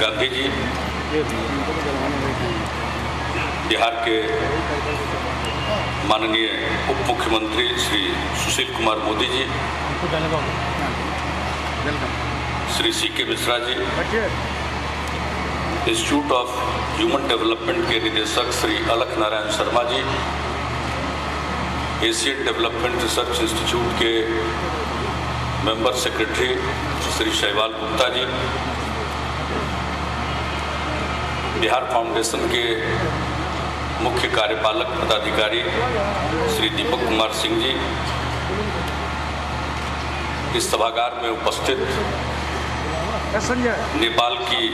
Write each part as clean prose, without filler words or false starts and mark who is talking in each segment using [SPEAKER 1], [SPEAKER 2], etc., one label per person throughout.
[SPEAKER 1] गांधी जी, बिहार के माननीय उप मुख्यमंत्री Shri Sushil Kumar Modi ji, Shri C.K. Mishra ji, institute of human development के निदेशक Shri Alakh Narayan Sharma ji, Asian development research institute के मेंबर सेक्रेटरी श्री शैवाल गुप्ता जी, बिहार फाउंडेशन के मुख्य कार्यपालक पदाधिकारी श्री दीपक कुमार सिंह जी, इस सभागार में उपस्थित नेपाल की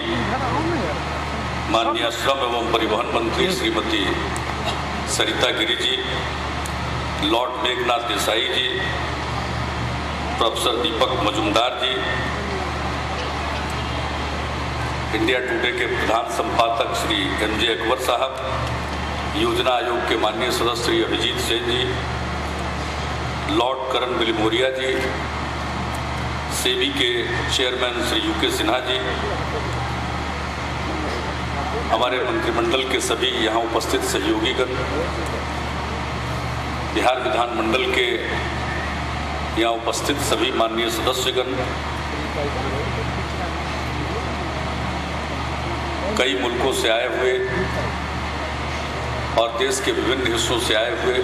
[SPEAKER 1] माननीय श्रम एवं परिवहन मंत्री श्रीमती सरिता गिरि जी, लॉर्ड मेघनाथ देसाई जी, प्रोफेसर दीपक मजुमदार जी, इंडिया टुडे के प्रधान संपादक श्री M.J. अकबर साहब, योजना आयोग के माननीय सदस्य श्री अभिजीत सेन जी, लॉर्ड करण बिलिमोरिया जी, सेबी के चेयरमैन श्री U.K. सिन्हा जी, हमारे मंत्रिमंडल के सभी यहाँ उपस्थित सहयोगीगण, बिहार विधानमंडल के यहाँ उपस्थित सभी माननीय सदस्यगण, कई मुल्कों से आए हुए और देश के विभिन्न हिस्सों से आए हुए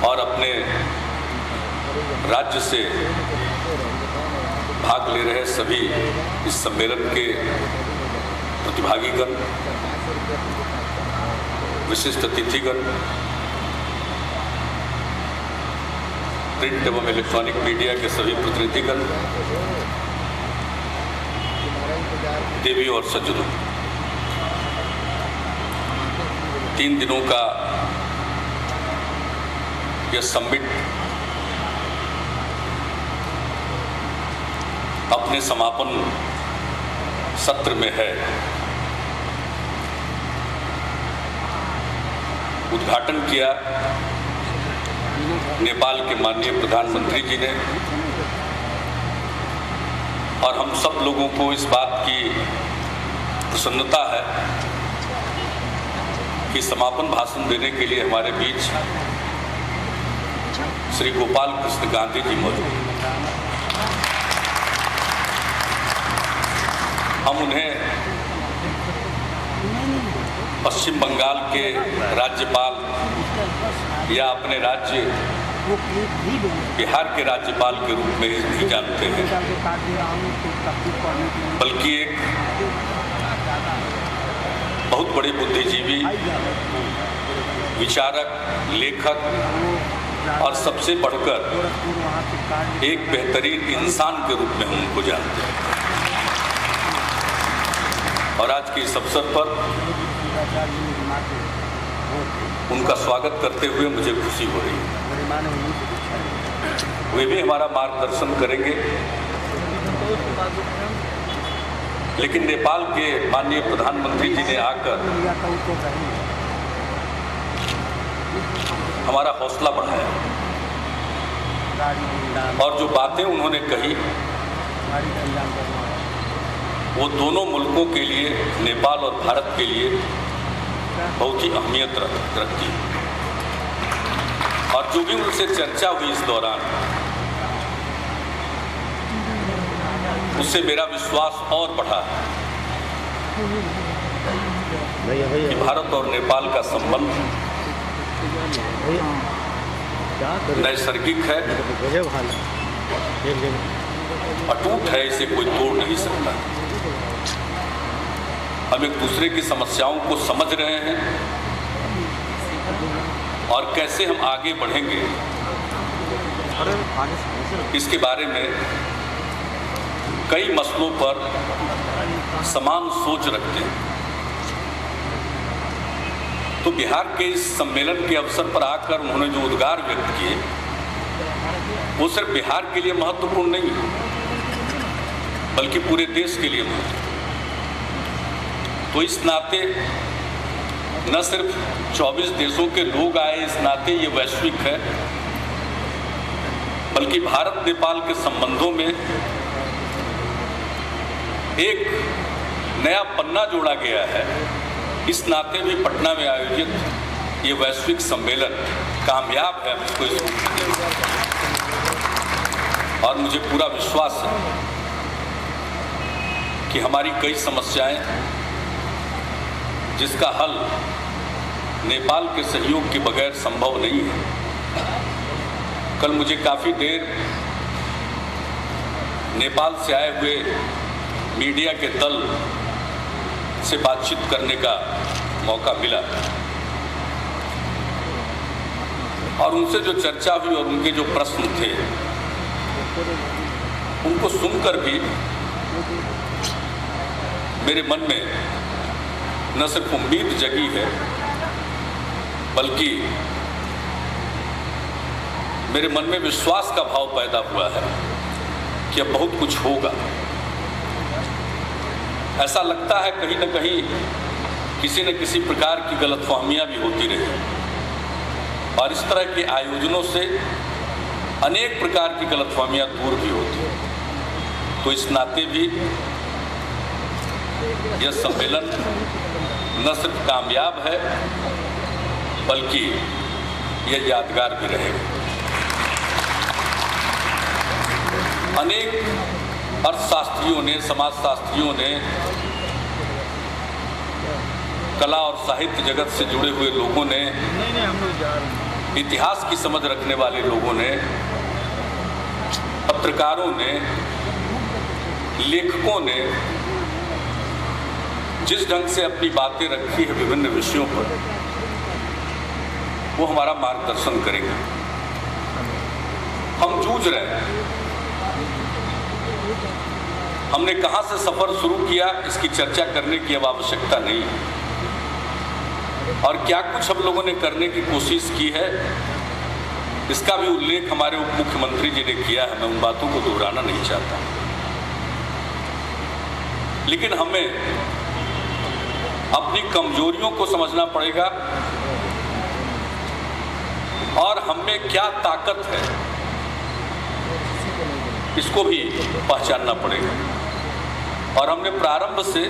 [SPEAKER 1] और अपने राज्य से भाग ले रहे सभी इस सम्मेलन के प्रतिभागीगण, विशिष्ट अतिथिगण, प्रिंट एवं इलेक्ट्रॉनिक मीडिया के सभी प्रतिनिधिगण, देवी और सज्जनों, 3 दिनों का यह समिट अपने समापन सत्र में है। उद्घाटन किया नेपाल के माननीय प्रधानमंत्री जी ने और हम सब लोगों को इस बात की प्रसन्नता है कि समापन भाषण देने के लिए हमारे बीच श्री गोपाल कृष्ण गांधी जी मौजूद हैं। हम उन्हें पश्चिम बंगाल के राज्यपाल या अपने राज्य बिहार के राज्यपाल के रूप में ही जानते हैं, बल्कि एक बहुत बड़े बुद्धिजीवी, विचारक, लेखक और सबसे बढ़कर एक बेहतरीन इंसान के रूप में हम उनको जानते हैं। और आज के इस अवसर पर उनका स्वागत करते हुए मुझे खुशी हो रही है। वे भी हमारा मार्गदर्शन करेंगे, लेकिन नेपाल के माननीय प्रधानमंत्री जी ने आकर हमारा हौसला बढ़ाया और जो बातें उन्होंने कही वो दोनों मुल्कों के लिए, नेपाल और भारत के लिए बहुत ही अहमियत रखती है। और जो भी उनसे चर्चा हुई इस दौरान, उससे मेरा विश्वास और बढ़ा कि भारत और नेपाल का संबंध नैसर्गिक है, अटूट है, इसे कोई तोड़ नहीं सकता। हम एक दूसरे की समस्याओं को समझ रहे हैं और कैसे हम आगे बढ़ेंगे इसके बारे में कई मसलों पर समान सोच रखते हैं। तो बिहार के इस सम्मेलन के अवसर पर आकर उन्होंने जो उद्गार व्यक्त किए वो सिर्फ बिहार के लिए महत्वपूर्ण नहीं बल्कि पूरे देश के लिए महत्वपूर्ण। तो इस नाते न सिर्फ 24 देशों के लोग आए, इस नाते ये वैश्विक है, बल्कि भारत नेपाल के संबंधों में एक नया पन्ना जोड़ा गया है। इस नाते भी पटना में आयोजित ये वैश्विक सम्मेलन कामयाब है, इसको इस रूप में देना। और मुझे पूरा विश्वास है कि हमारी कई समस्याएं जिसका हल नेपाल के सहयोग के बगैर संभव नहीं है। कल मुझे काफ़ी देर नेपाल से आए हुए मीडिया के दल से बातचीत करने का मौका मिला और उनसे जो चर्चा हुई और उनके जो प्रश्न थे उनको सुनकर भी मेरे मन में न सिर्फ उम्मीद जगी है बल्कि मेरे मन में विश्वास का भाव पैदा हुआ है कि अब बहुत कुछ होगा। ऐसा लगता है कहीं न कहीं किसी न किसी प्रकार की गलतफहमियां भी होती रही और इस तरह के आयोजनों से अनेक प्रकार की गलतफहमियां दूर भी होती हैं। तो इस नाते भी यह सम्मेलन न सिर्फ कामयाब है बल्कि यह यादगार भी रहेगा। अनेक अर्थशास्त्रियों ने, समाजशास्त्रियों ने, कला और साहित्य जगत से जुड़े हुए लोगों ने, इतिहास की समझ रखने वाले लोगों ने, पत्रकारों ने, लेखकों ने जिस ढंग से अपनी बातें रखी है विभिन्न विषयों पर, वो हमारा मार्गदर्शन करेंगे। हम जूझ रहे हैं। हमने कहां से सफर शुरू किया इसकी चर्चा करने की अब आवश्यकता नहीं है और क्या कुछ हम लोगों ने करने की कोशिश की है इसका भी उल्लेख हमारे उप मुख्यमंत्री जी ने किया है। मैं उन बातों को दोहराना नहीं चाहता, लेकिन हमें अपनी कमजोरियों को समझना पड़ेगा और हमें क्या ताकत है इसको भी पहचानना पड़ेगा। और हमने प्रारंभ से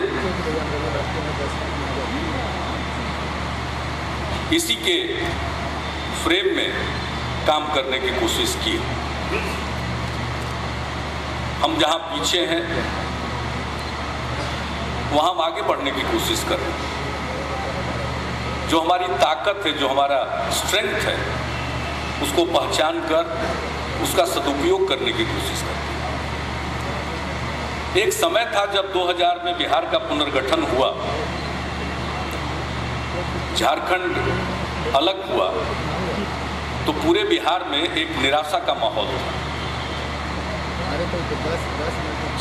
[SPEAKER 1] इसी के फ्रेम में काम करने की कोशिश की। हम जहां पीछे हैं वहां हम आगे बढ़ने की कोशिश कर रहे हैं। जो हमारी ताकत है, जो हमारा स्ट्रेंथ है, उसको पहचान कर उसका सदुपयोग करने की कोशिश करते हैं। एक समय था जब 2000 में बिहार का पुनर्गठन हुआ, झारखंड अलग हुआ, तो पूरे बिहार में एक निराशा का माहौल था।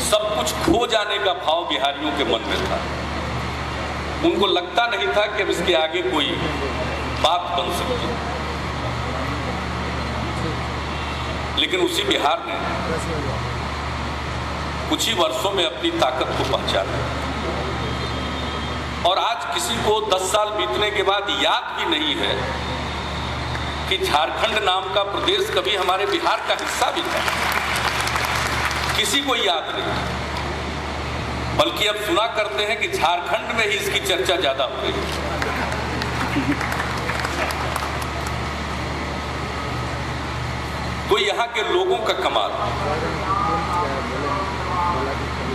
[SPEAKER 1] सब कुछ खो जाने का भाव बिहारियों के मन में था। उनको लगता नहीं था कि अब इसके आगे कोई बात बन सकती। लेकिन उसी बिहार ने कुछ ही वर्षों में अपनी ताकत को पहचाना और आज किसी को 10 साल बीतने के बाद याद भी नहीं है कि झारखंड नाम का प्रदेश कभी हमारे बिहार का हिस्सा भी था। किसी को याद नहीं, बल्कि अब सुना करते हैं कि झारखंड में ही इसकी चर्चा ज्यादा हो रही है। तो यहाँ के लोगों का कमाल।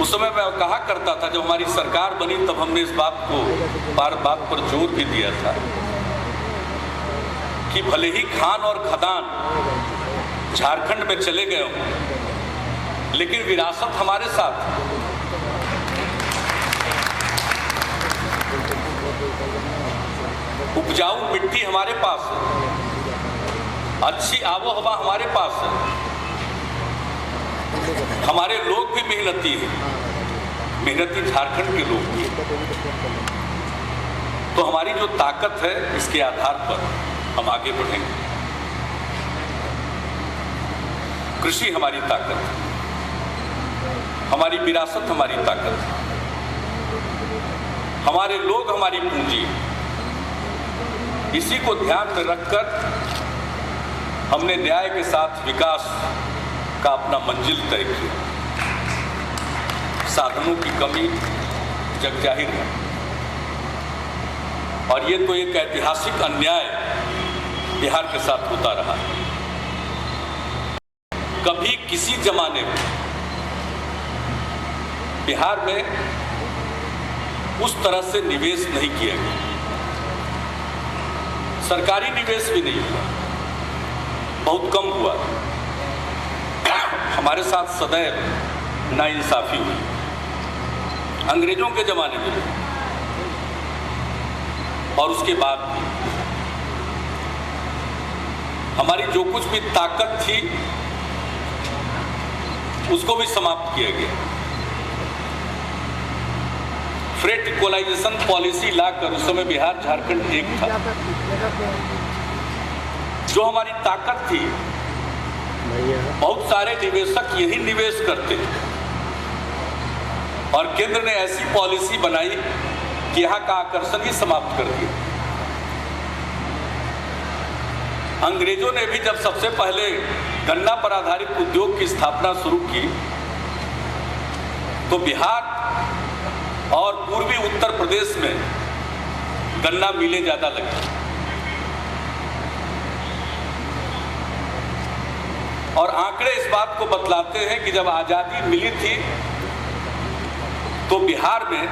[SPEAKER 1] उस समय मैं कहा करता था, जब हमारी सरकार बनी तब हमने इस बात पर जोर भी दिया था कि भले ही खान और खदान झारखंड में चले गए हों, लेकिन विरासत हमारे साथ। उपजाऊ मिट्टी हमारे पास है, अच्छी आबो हवा हमारे पास है, हमारे लोग भी मेहनती हैं, मेहनती झारखंड के लोग भी। तो हमारी जो ताकत है इसके आधार पर हम आगे बढ़ेंगे। कृषि हमारी ताकत, हमारी विरासत हमारी ताकत, हमारे लोग हमारी पूंजी। इसी को ध्यान में रखकर हमने न्याय के साथ विकास का अपना मंजिल तय किया। साधनों की कमी जगजाहिर है, और ये तो एक ऐतिहासिक अन्याय बिहार के साथ होता रहा है। कभी किसी जमाने में बिहार में उस तरह से निवेश नहीं किया गया, सरकारी निवेश भी नहीं हुआ, बहुत कम हुआ। हमारे साथ सदैव नाइंसाफी हुई, अंग्रेजों के जमाने में भी और उसके बाद भी। हमारी जो कुछ भी ताकत थी उसको भी समाप्त किया गया। फ्रेट इक्वलाइजेशन पॉलिसी लाकर उस समय बिहार झारखंड एक था। जो हमारी ताकत थी, बहुत सारे निवेशक यही निवेश करते, और केंद्र ने ऐसी पॉलिसी बनाई कि यहाँ का आकर्षण ही समाप्त कर दिया। अंग्रेजों ने भी जब सबसे पहले गन्ना पर आधारित उद्योग की स्थापना शुरू की तो बिहार और पूर्वी उत्तर प्रदेश में गन्ना मिलें ज्यादा लगी, और आंकड़े इस बात को बतलाते हैं कि जब आजादी मिली थी तो बिहार में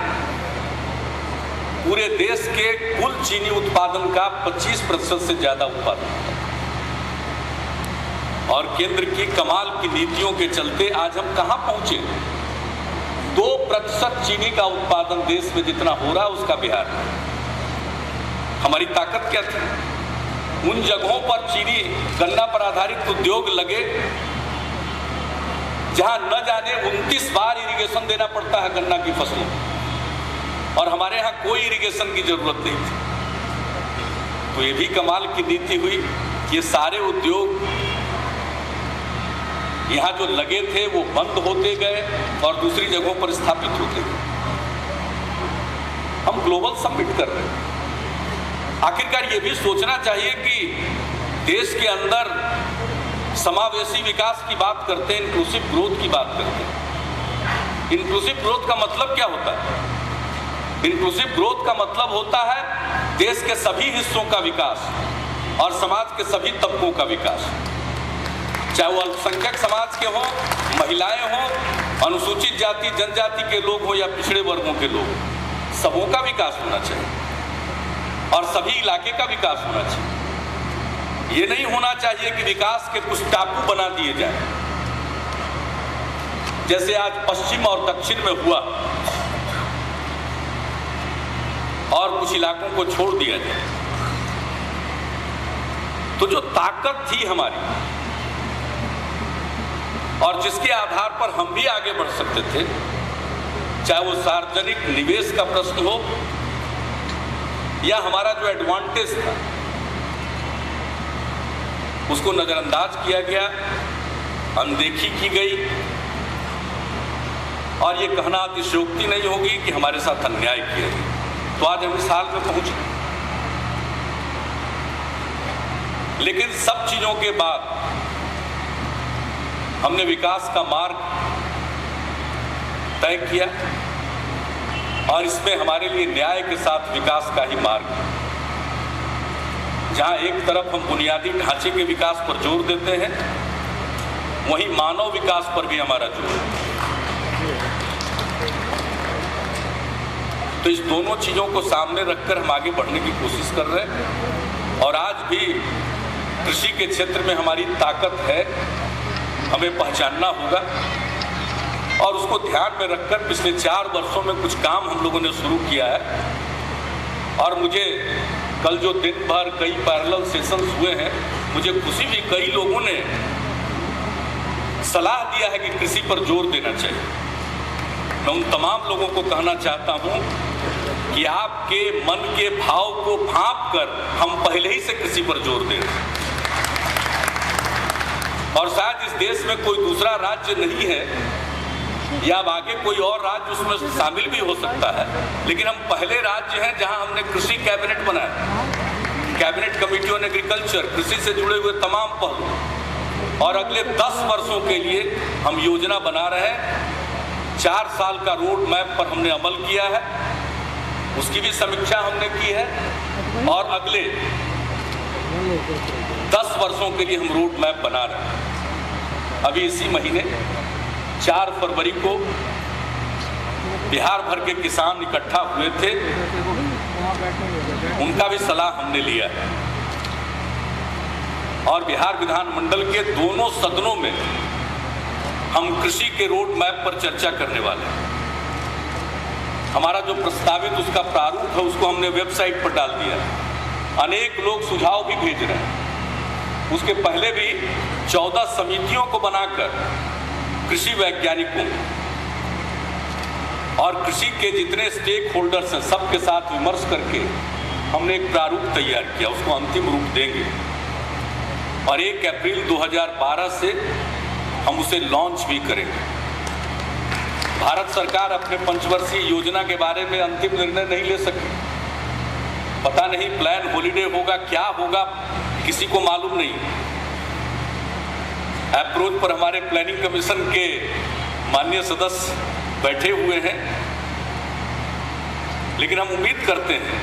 [SPEAKER 1] पूरे देश के कुल चीनी उत्पादन का 25% से ज्यादा उत्पादन होता, और केंद्र की कमाल की नीतियों के चलते आज हम कहां पहुंचे। 2% चीनी का उत्पादन देश में जितना हो रहा है उसका बिहार में। हमारी ताकत क्या थी? उन जगहों पर चीनी गन्ना पर आधारित उद्योग लगे जहां न जाने 29 बार इरिगेशन देना पड़ता है गन्ना की फसलों, और हमारे यहाँ कोई इरिगेशन की जरूरत नहीं थी। तो ये भी कमाल की नीति हुई कि ये सारे उद्योग यहाँ जो लगे थे वो बंद होते गए और दूसरी जगहों पर स्थापित होते गए। हम ग्लोबल समिट कर रहे हैं। आखिरकार ये भी सोचना चाहिए कि देश के अंदर समावेशी विकास की बात करते हैं, इंक्लूसिव ग्रोथ की बात करते हैं। इंक्लूसिव ग्रोथ का मतलब क्या होता है? इंक्लूसिव ग्रोथ का मतलब होता है देश के सभी हिस्सों का विकास और समाज के सभी तबकों का विकास, चाहे वो अल्पसंख्यक समाज के हों, महिलाएं हों, अनुसूचित जाति जनजाति के लोग हों या पिछड़े वर्गों के लोग, सबों का विकास होना चाहिए और सभी इलाके का विकास होना चाहिए। ये नहीं होना चाहिए कि विकास के कुछ टापू बना दिए जाए, जैसे आज पश्चिम और दक्षिण में हुआ, और कुछ इलाकों को छोड़ दिया जाए। तो जो ताकत थी हमारी और जिसके आधार पर हम भी आगे बढ़ सकते थे, चाहे वो सार्वजनिक निवेश का प्रश्न हो या हमारा जो एडवांटेज था उसको नजरअंदाज किया गया, अनदेखी की गई, और ये कहना अतिशयोक्ति नहीं होगी कि हमारे साथ अन्याय किया गया। तो आज हम इस हाल में पहुंचे। लेकिन सब चीजों के बाद हमने विकास का मार्ग तय किया, और इसमें हमारे लिए न्याय के साथ विकास का ही मार्ग है। जहां एक तरफ हम बुनियादी ढांचे के विकास पर जोर देते हैं, वहीं मानव विकास पर भी हमारा जोर है। तो इस दोनों चीजों को सामने रखकर हम आगे बढ़ने की कोशिश कर रहे हैं, और आज भी कृषि के क्षेत्र में हमारी ताकत है, हमें पहचानना होगा, और उसको ध्यान में रखकर पिछले 4 वर्षों में कुछ काम हम लोगों ने शुरू किया है। और मुझे कल जो दिन भर कई पैरेलल सेशंस हुए हैं, मुझे खुशी भी, कई लोगों ने सलाह दिया है कि कृषि पर जोर देना चाहिए। मैं उन तमाम लोगों को कहना चाहता हूं कि आपके मन के भाव को भांप कर हम पहले ही से कृषि पर जोर दे रहे हैं, और शायद इस देश में कोई दूसरा राज्य नहीं है या अब आगे कोई और राज्य उसमें शामिल भी हो सकता है, लेकिन हम पहले राज्य हैं जहां हमने कृषि कैबिनेट बनाया, कैबिनेट कमेटी ऑन एग्रीकल्चर, कृषि से जुड़े हुए तमाम पहलू, और अगले 10 वर्षों के लिए हम योजना बना रहे हैं 4 साल का रोड मैप पर हमने अमल किया है, उसकी भी समीक्षा हमने की है और अगले 10 वर्षों के लिए हम रोड मैप बना रहे हैं। अभी इसी महीने 4 फरवरी को बिहार भर के किसान इकट्ठा हुए थे, उनका भी सलाह हमने लिया है और बिहार विधानमंडल के दोनों सदनों में हम कृषि के रोड मैप पर चर्चा करने वाले हैं। हमारा जो प्रस्तावित उसका प्रारूप है उसको हमने वेबसाइट पर डाल दिया है। अनेक लोग सुझाव भी भेज रहे हैं। उसके पहले भी 14 समितियों को बनाकर कृषि वैज्ञानिकों और कृषि के जितने स्टेक होल्डर्स हैं सबके साथ विमर्श करके हमने एक प्रारूप तैयार किया, उसको अंतिम रूप देंगे और 1 अप्रैल 2012 से हम उसे लॉन्च भी करेंगे। भारत सरकार अपने पंचवर्षीय योजना के बारे में अंतिम निर्णय नहीं ले सकी। पता नहीं प्लान हॉलीडे होगा, क्या होगा, किसी को मालूम नहीं। अप्रोच पर हमारे प्लानिंग कमीशन के माननीय सदस्य बैठे हुए हैं, लेकिन हम उम्मीद करते हैं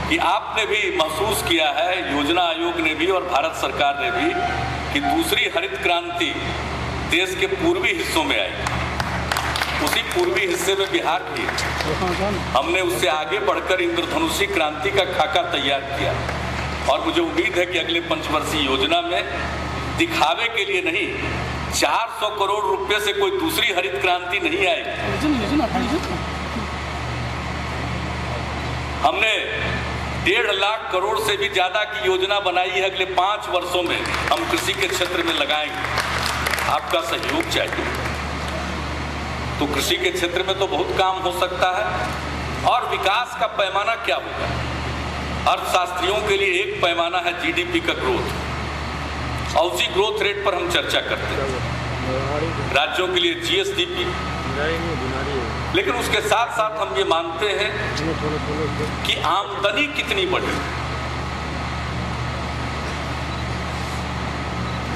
[SPEAKER 1] कि आपने भी महसूस किया है, योजना आयोग ने भी और भारत सरकार ने भी, कि दूसरी हरित क्रांति देश के पूर्वी हिस्सों में आई। उसी पूर्वी हिस्से में बिहार भी हमने उससे आगे बढ़कर इंद्रधनुषी क्रांति का खाका तैयार किया और मुझे उम्मीद है कि अगले पंचवर्षीय योजना में दिखावे के लिए नहीं, 400 करोड़ रुपए से कोई दूसरी हरित क्रांति नहीं आएगी। हमने 1.5 लाख करोड़ से भी ज्यादा की योजना बनाई है। अगले 5 वर्षों में हम कृषि के क्षेत्र में लगाएंगे। आपका सहयोग चाहिए। तो कृषि के क्षेत्र में तो बहुत काम हो सकता है। और विकास का पैमाना क्या होगा? अर्थशास्त्रियों के लिए एक पैमाना है जीडीपी का ग्रोथ और उसी ग्रोथ रेट पर हम चर्चा करते हैं। राज्यों के लिए जीएसडीपी, लेकिन उसके साथ साथ हम ये मानते हैं कि आमदनी कितनी बढ़ी।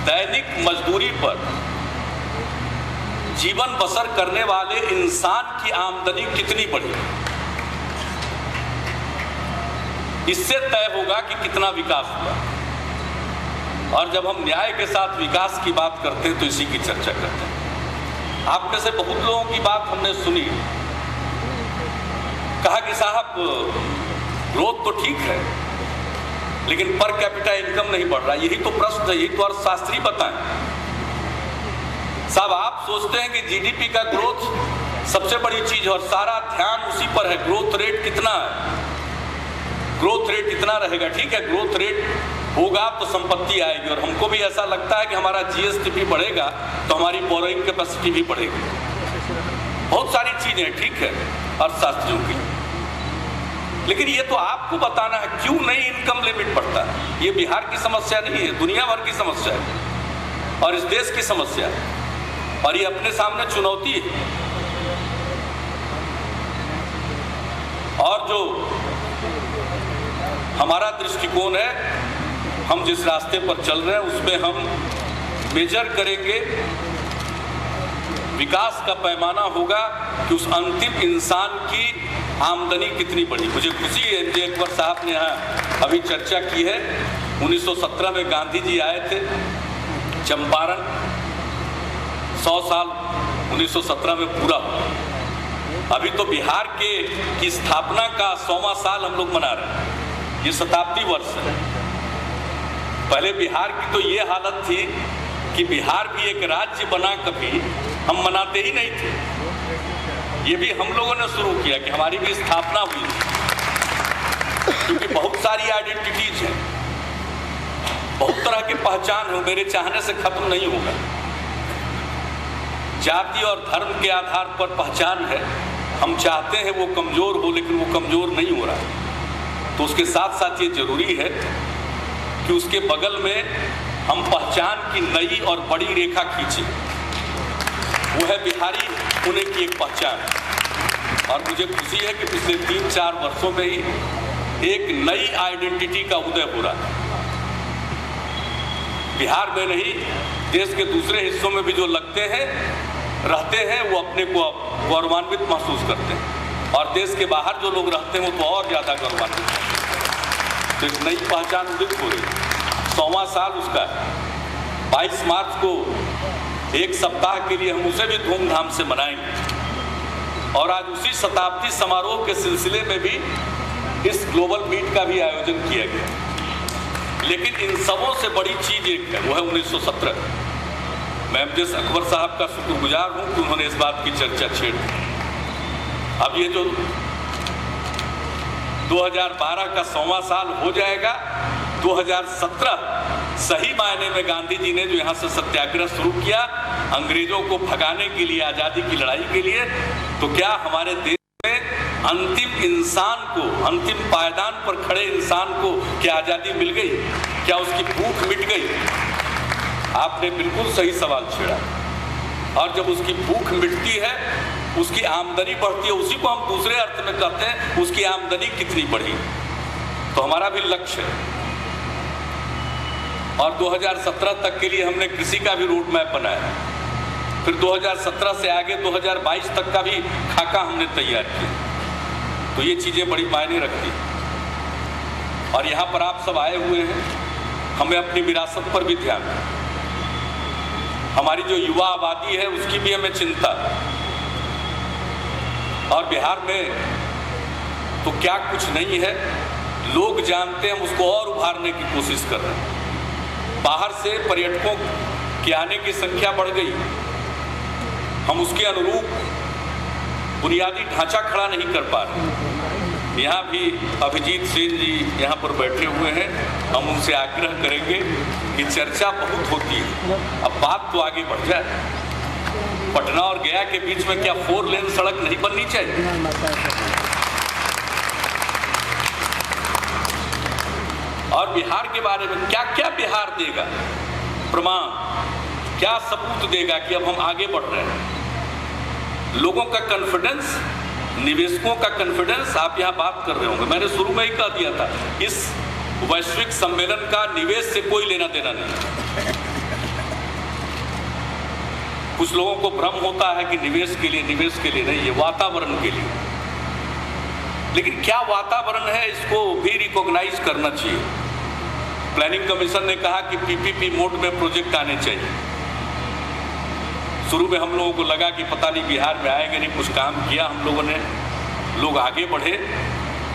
[SPEAKER 1] दैनिक मजदूरी पर जीवन बसर करने वाले इंसान की आमदनी कितनी बढ़ी, इससे तय होगा कि कितना विकास हुआ। और जब हम न्याय के साथ विकास की बात करते हैं तो इसी की चर्चा करते हैं। आप में से बहुत लोगों की बात हमने सुनी, कहा कि साहब ग्रोथ तो ठीक है लेकिन पर कैपिटा इनकम नहीं बढ़ रहा। यही तो प्रश्न है, यही तो अर्थशास्त्री बताएं। साहब आप सोचते हैं कि जीडीपी का ग्रोथ सबसे बड़ी चीज है और सारा ध्यान उसी पर है। ग्रोथ रेट कितना है, ग्रोथ रेट इतना रहेगा, ठीक है। ग्रोथ रेट होगा तो संपत्ति आएगी और हमको भी ऐसा लगता है कि हमारा जीएसटी बढ़ेगा तो हमारी बोरोइंग कैपेसिटी भी बढ़ेगी। बहुत सारी चीजें ठीक है अर्थशास्त्रियों की, लेकिन ये तो आपको बताना है क्यों नहीं इनकम लिमिट बढ़ता है। ये बिहार की समस्या नहीं है, दुनिया भर की समस्या है और इस देश की समस्या है और ये अपने सामने चुनौती है। और जो हमारा दृष्टिकोण है, हम जिस रास्ते पर चल रहे हैं उसमें हम मेजर करेंगे, विकास का पैमाना होगा कि उस अंतिम इंसान की आमदनी कितनी बढ़ी। मुझे खुशी है जे अकबर साहब ने यहाँ अभी चर्चा की है। 1917 में गांधी जी आए थे चंपारण, 100 साल 1917 में पूरा हुआ। अभी तो बिहार की स्थापना का 100वां साल हम लोग मना रहे हैं, ये शताब्दी वर्ष है। पहले बिहार की तो ये हालत थी कि बिहार भी एक राज्य बना कभी हम मनाते ही नहीं थे। ये भी हम लोगों ने शुरू किया कि हमारी भी स्थापना हुई, क्योंकि बहुत सारी आइडेंटिटीज हैं, बहुत तरह की पहचान है, मेरे चाहने से खत्म नहीं होगा। जाति और धर्म के आधार पर पहचान है, हम चाहते हैं वो कमजोर हो लेकिन वो कमजोर नहीं हो रहा। तो उसके साथ साथ ये जरूरी है कि उसके बगल में हम पहचान की नई और बड़ी रेखा खींचे। वो है बिहारी होने की एक पहचान। और मुझे खुशी है कि पिछले 3-4 वर्षों में ही एक नई आइडेंटिटी का उदय हो रहा है। बिहार में नहीं, देश के दूसरे हिस्सों में भी जो लगते हैं रहते हैं वो अपने को गौरवान्वित महसूस करते हैं, और देश के बाहर जो लोग रहते हैं वो तो और ज़्यादा गौरवान्वित हैं। तो एक नई पहचान उदित हो रही, 100वां साल उसका 22 मार्च को एक सप्ताह के लिए हम उसे भी धूमधाम से मनाएंगे। और आज उसी शताब्दी समारोह के सिलसिले में भी इस ग्लोबल मीट का भी आयोजन किया गया। लेकिन इन सबों से बड़ी चीज़ एक है, वो है 1917। मैं एमजेस अकबर साहब का शुक्रगुजार हूँ कि उन्होंने इस बात की चर्चा छेड़ दी। अब ये जो 2012 का 100वां साल हो जाएगा, 2017 सही मायने में गांधी जी ने जो यहाँ से सत्याग्रह शुरू किया अंग्रेजों को भगाने के लिए, आज़ादी की लड़ाई के लिए, तो क्या हमारे देश में अंतिम इंसान को, अंतिम पायदान पर खड़े इंसान को क्या आज़ादी मिल गई? क्या उसकी भूख मिट गई? आपने बिल्कुल सही सवाल छेड़ा। और जब उसकी भूख मिटती है, उसकी आमदनी बढ़ती है, उसी को हम दूसरे अर्थ में कहते हैं उसकी आमदनी कितनी बढ़ी। तो हमारा भी लक्ष्य है, और 2017 तक के लिए हमने कृषि का भी रोड मैप बनाया। फिर 2017 से आगे 2022 तक का भी खाका हमने तैयार किया। तो ये चीज़ें बड़ी मायने रखती हैं। और यहाँ पर आप सब आए हुए हैं, हमें अपनी विरासत पर भी ध्यान है। हमारी जो युवा आबादी है उसकी भी हमें चिंता है। और बिहार में तो क्या कुछ नहीं है, लोग जानते हैं, हम उसको और उभारने की कोशिश कर रहे हैं। बाहर से पर्यटकों के आने की संख्या बढ़ गई, हम उसके अनुरूप बुनियादी ढांचा खड़ा नहीं कर पा रहे। यहाँ भी अभिजीत सेन जी यहाँ पर बैठे हुए हैं, हम उनसे आग्रह करेंगे कि चर्चा बहुत होती है, अब बात तो आगे बढ़ जाए। पटना और गया के बीच में क्या 4 लेन सड़क नहीं बननी चाहिए? और बिहार के बारे में क्या क्या बिहार देगा प्रमाण, क्या सबूत देगा कि अब हम आगे बढ़ रहे हैं? लोगों का कॉन्फिडेंस, निवेशकों का कॉन्फिडेंस, आप यहाँ बात कर रहे होंगे, मैंने शुरू में ही कह दिया था, इस वैश्विक सम्मेलन का निवेश से कोई लेना देना नहीं। कुछ लोगों को भ्रम होता है कि निवेश के लिए नहीं, ये वातावरण के लिए। लेकिन क्या वातावरण है, इसको भी रिकॉग्नाइज करना चाहिए। प्लानिंग कमीशन ने कहा कि पीपीपी मोड में प्रोजेक्ट आने चाहिए। शुरू में हम लोगों को लगा कि पता नहीं बिहार में आएंगे नहीं, कुछ काम किया हम लोगों ने, लोग आगे बढ़े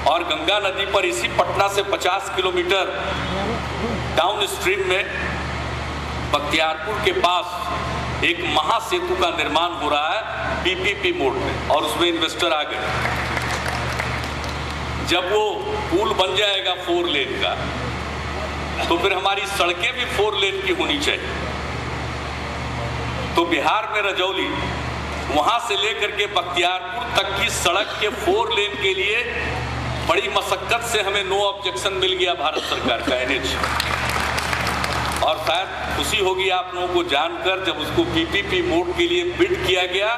[SPEAKER 1] और गंगा नदी पर इसी पटना से 50 किलोमीटर डाउन स्ट्रीम में बख्तियारपुर के पास एक महासेतु का निर्माण हो रहा है पीपीपी मोड में, और उसमें इन्वेस्टर आ गए। जब वो पुल बन जाएगा 4 लेन का, तो फिर हमारी सड़कें भी 4 लेन की होनी चाहिए। तो बिहार में रजौली, वहां से लेकर के बख्तियारपुर तक की सड़क के 4 लेन के लिए बड़ी मशक्कत से हमें नो ऑब्जेक्शन मिल गया भारत सरकार का, NH। और शायद खुशी होगी आप लोगों को जानकर, जब उसको पीपीपी मोड के लिए बिड किया गया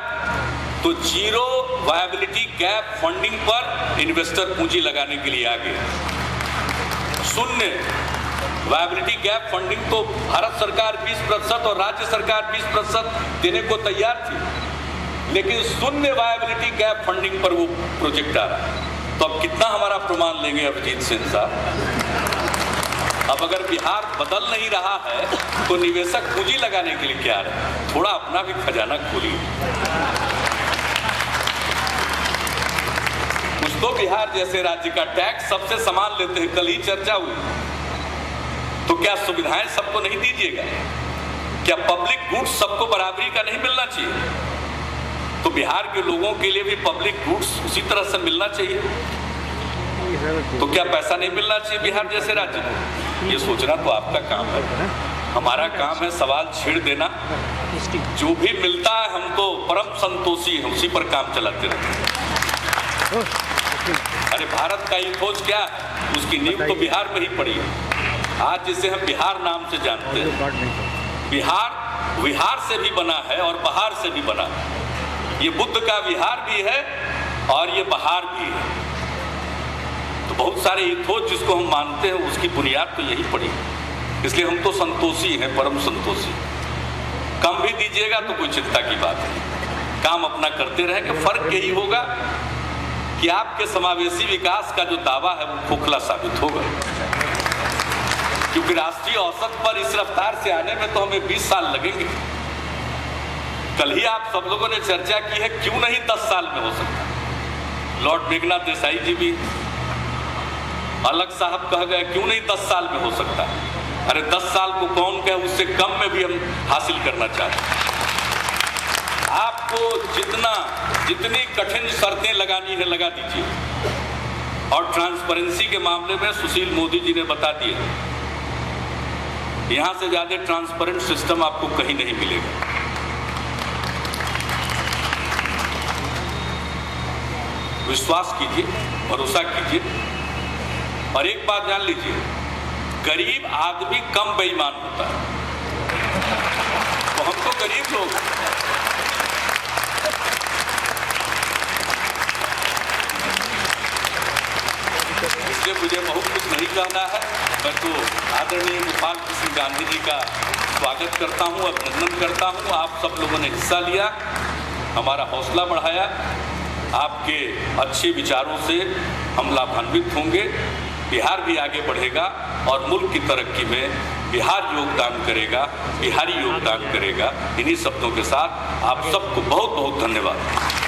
[SPEAKER 1] तो जीरो वायबिलिटी गैप फंडिंग पर इन्वेस्टर पूंजी लगाने के लिए आ गए। शून्य वायबिलिटी गैप फंडिंग तो भारत सरकार 20% और राज्य सरकार 20% देने को तैयार थी, लेकिन शून्य वायबिलिटी गैप फंडिंग पर वो प्रोजेक्ट आ रहा है। तो अब कितना हमारा प्रमाण लेंगे अभिजीत सिंह साहब? अब अगर बिहार बदल नहीं रहा है तो निवेशक पूंजी लगाने के लिए क्या आ रहा है? थोड़ा अपना भी खजाना खोलिए। कुछ तो बिहार जैसे राज्य का टैक्स सबसे सामान लेते हैं, कल ही चर्चा हुई। तो क्या सुविधाएं सबको नहीं दीजिएगा? क्या पब्लिक गुड्स सबको बराबरी का नहीं मिलना चाहिए? तो बिहार के लोगों के लिए भी पब्लिक गुड्स उसी तरह से मिलना चाहिए। तो क्या पैसा नहीं मिलना चाहिए बिहार जैसे राज्य में? ये सोचना तो आपका काम है, हमारा काम है सवाल छेड़ देना। जो भी मिलता है हम तो परम संतोषी हैं, उसी पर काम चलाते रहते हैं। अरे भारत का इथोस क्या है? उसकी नींव तो बिहार में ही पड़ी है। आज जिसे हम बिहार नाम से जानते हैं, बिहार विहार से भी बना है और बहार से भी बना है। ये बुद्ध का विहार भी है और ये बहार भी है। तो बहुत सारे इथोस जिसको हम मानते हैं उसकी बुनियाद तो यही पड़ी है। इसलिए हम तो संतोषी हैं, परम संतोषी। कम भी दीजिएगा तो कोई चिंता की बात नहीं। काम अपना करते रहेंगे। फर्क यही होगा कि आपके समावेशी विकास का जो दावा है वो खोखला साबित होगा, क्योंकि राष्ट्रीय औसत पर इस रफ्तार से आने में तो हमें 20 साल लगेंगे। कल ही आप सब लोगों ने चर्चा की है, क्यों नहीं 10 साल में हो सकता। लॉर्ड मेघनाथ देसाई जी भी, अलग साहब कह गए क्यों नहीं 10 साल में हो सकता। अरे 10 साल को कौन कहे, उससे कम में भी हम हासिल करना चाहते हैं। आपको जितनी कठिन शर्तें लगानी है लगा दीजिए, और ट्रांसपेरेंसी के मामले में सुशील मोदी जी ने बता दिया, यहां से ज्यादा ट्रांसपेरेंट सिस्टम आपको कहीं नहीं मिलेगा। विश्वास कीजिए, भरोसा कीजिए, और एक बात जान लीजिए, गरीब आदमी कम बेईमान होता है। तो हम तो गरीब लोग, इसलिए मुझे बहुत कुछ नहीं कहना है। मैं तो आदरणीय गोपाल कृष्ण गांधी जी का स्वागत करता हूं, अभिनंदन करता हूं। आप सब लोगों ने हिस्सा लिया, हमारा हौसला बढ़ाया। आपके अच्छे विचारों से हम लाभान्वित होंगे। बिहार भी आगे बढ़ेगा और मुल्क की तरक्की में बिहार योगदान करेगा, बिहारी योगदान करेगा। इन्हीं शब्दों के साथ आप सबको बहुत बहुत धन्यवाद।